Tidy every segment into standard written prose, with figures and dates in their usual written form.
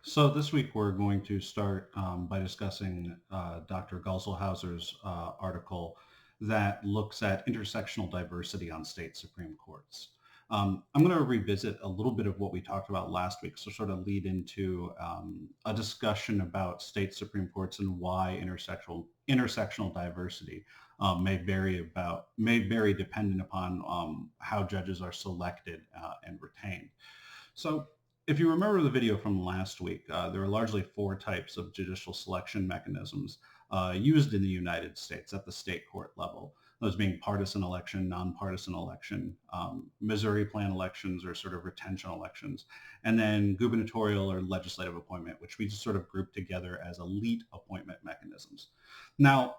So this week we're going to start by discussing Dr. Gauselhauser's article that looks at intersectional diversity on state Supreme Courts. I'm going to revisit a little bit of what we talked about last week, so sort of lead into a discussion about state Supreme Courts and why intersectional diversity may vary dependent upon how judges are selected and retained. So if you remember the video from last week, there are largely four types of judicial selection mechanisms used in the United States at the state court level. Those being partisan election, nonpartisan election, Missouri plan elections or sort of retention elections, and then gubernatorial or legislative appointment, which we just sort of group together as elite appointment mechanisms. Now,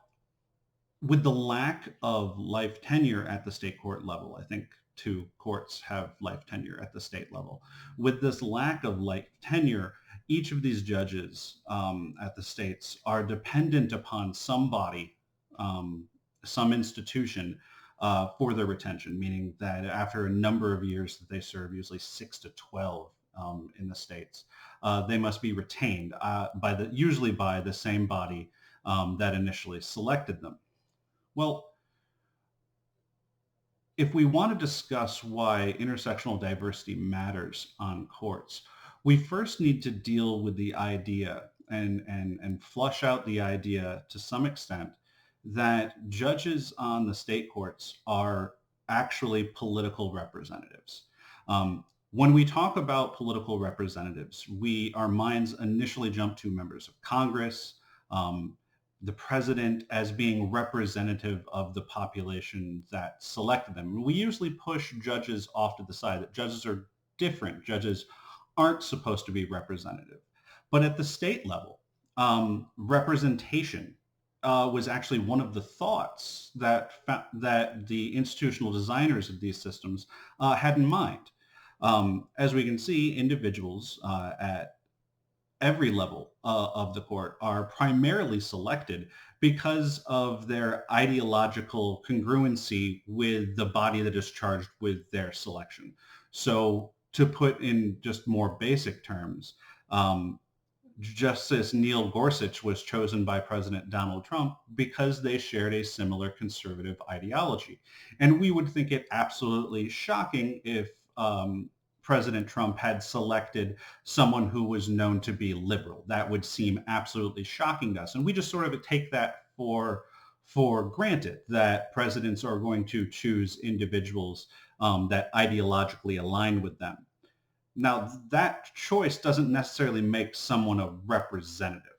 with the lack of life tenure at the state court level, I think two courts have life tenure at the state level. With this lack of life tenure, each of these judges at the states are dependent upon some body, some institution for their retention, meaning that after a number of years that they serve, usually 6 to 12 in the states, they must be retained usually by the same body that initially selected them. Well, if we want to discuss why intersectional diversity matters on courts, we first need to deal with the idea and flush out the idea to some extent that judges on the state courts are actually political representatives. When we talk about political representatives, our minds initially jump to members of Congress, the president as being representative of the population that selected them. We usually push judges off to the side, that judges are different. Judges aren't supposed to be representative. But at the state level, representation was actually one of the thoughts that the institutional designers of these systems had in mind. As we can see, individuals at every level of the court are primarily selected because of their ideological congruency with the body that is charged with their selection. So to put in just more basic terms, Justice Neil Gorsuch was chosen by President Donald Trump because they shared a similar conservative ideology. And we would think it absolutely shocking if President Trump had selected someone who was known to be liberal. That would seem absolutely shocking to us. And we just sort of take that for granted, that presidents are going to choose individuals that ideologically align with them. Now, that choice doesn't necessarily make someone a representative.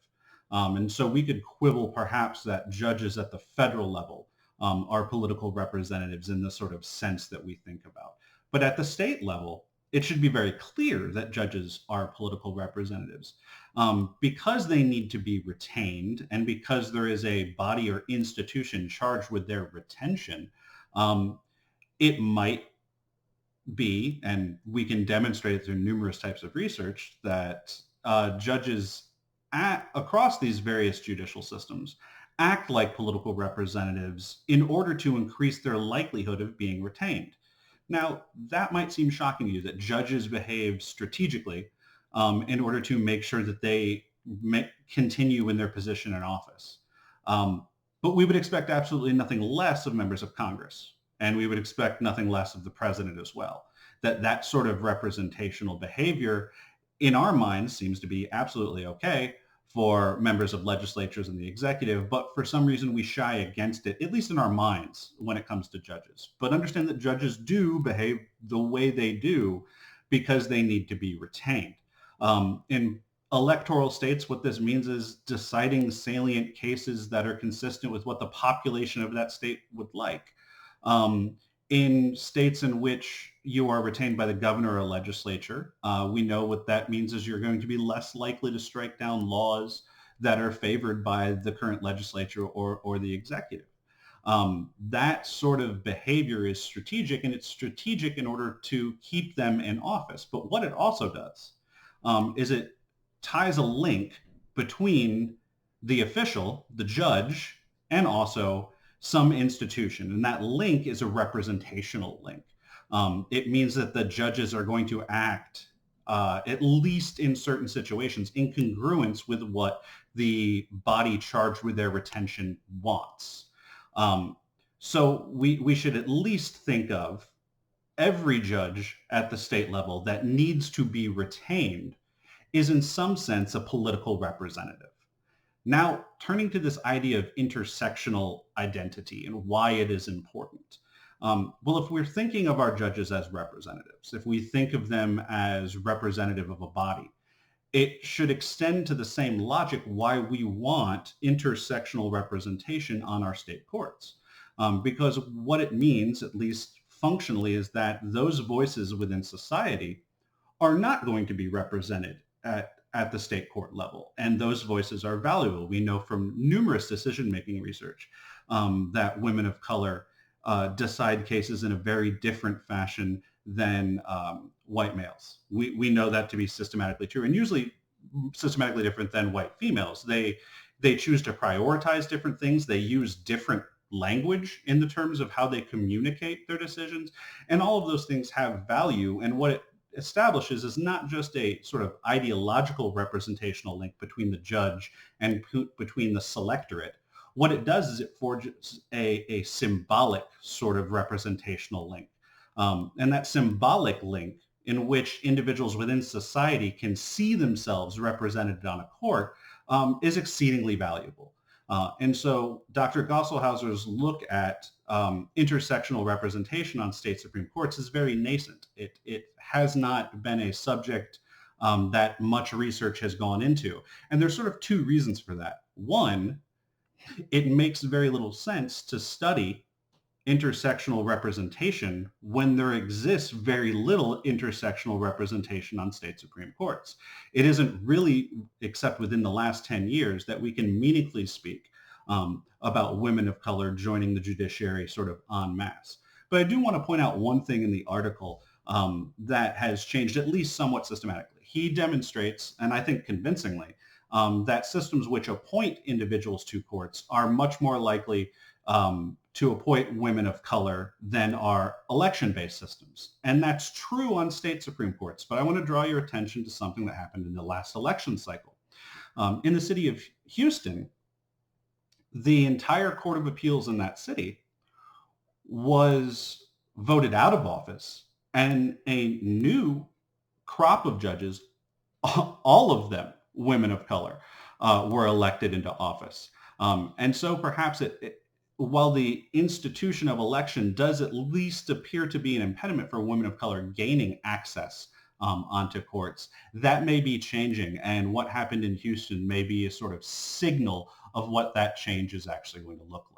And so we could quibble perhaps that judges at the federal level are political representatives in the sort of sense that we think about. But at the state level, it should be very clear that judges are political representatives because they need to be retained and because there is a body or institution charged with their retention. It might be, and we can demonstrate through numerous types of research, that judges across these various judicial systems act like political representatives in order to increase their likelihood of being retained. Now, that might seem shocking to you, that judges behave strategically in order to make sure that they continue in their position in office. But we would expect absolutely nothing less of members of Congress, and we would expect nothing less of the president as well. That sort of representational behavior in our minds seems to be absolutely okay for members of legislatures and the executive, but for some reason we shy against it, at least in our minds, when it comes to judges. But understand that judges do behave the way they do because they need to be retained. In electoral states, what this means is deciding salient cases that are consistent with what the population of that state would like. In states in which you are retained by the governor or legislature, we know what that means is you're going to be less likely to strike down laws that are favored by the current legislature or the executive. That sort of behavior is strategic, and it's strategic in order to keep them in office. But what it also does is it ties a link between the official, the judge, and also some institution. And that link is a representational link. It means that the judges are going to act at least in certain situations, in congruence with what the body charged with their retention wants. Um, so we should at least think of every judge at the state level that needs to be retained is in some sense a political representative. Now, turning to this idea of intersectional identity and why it is important. Well, if we're thinking of our judges as representatives, if we think of them as representative of a body, it should extend to the same logic why we want intersectional representation on our state courts. Because what it means, at least functionally, is that those voices within society are not going to be represented at the state court level. And those voices are valuable. We know from numerous decision-making research that women of color decide cases in a very different fashion than white males. We know that to be systematically true, and usually systematically different than white females. They choose to prioritize different things. They use different language in the terms of how they communicate their decisions, and all of those things have value. And what it establishes is not just a sort of ideological representational link between the judge and between the selectorate. What it does is it forges a symbolic sort of representational link. And that symbolic link in which individuals within society can see themselves represented on a court is exceedingly valuable. And so Dr. Gosselhauser's look at intersectional representation on state Supreme Courts is very nascent. It has not been a subject that much research has gone into. And there's sort of two reasons for that. One, it makes very little sense to study intersectional representation when there exists very little intersectional representation on state Supreme Courts. It isn't really, except within the last 10 years, that we can meaningfully speak about women of color joining the judiciary sort of en masse. But I do want to point out one thing in the article that has changed at least somewhat systematically. He demonstrates, and I think convincingly, that systems which appoint individuals to courts are much more likely to appoint women of color than are election-based systems. And that's true on state Supreme Courts. But I want to draw your attention to something that happened in the last election cycle. In the city of Houston, the entire Court of Appeals in that city was voted out of office, and a new crop of judges, all of them women of color, were elected into office. And so perhaps while the institution of election does at least appear to be an impediment for women of color gaining access onto courts, that may be changing. And what happened in Houston may be a sort of signal of what that change is actually going to look like.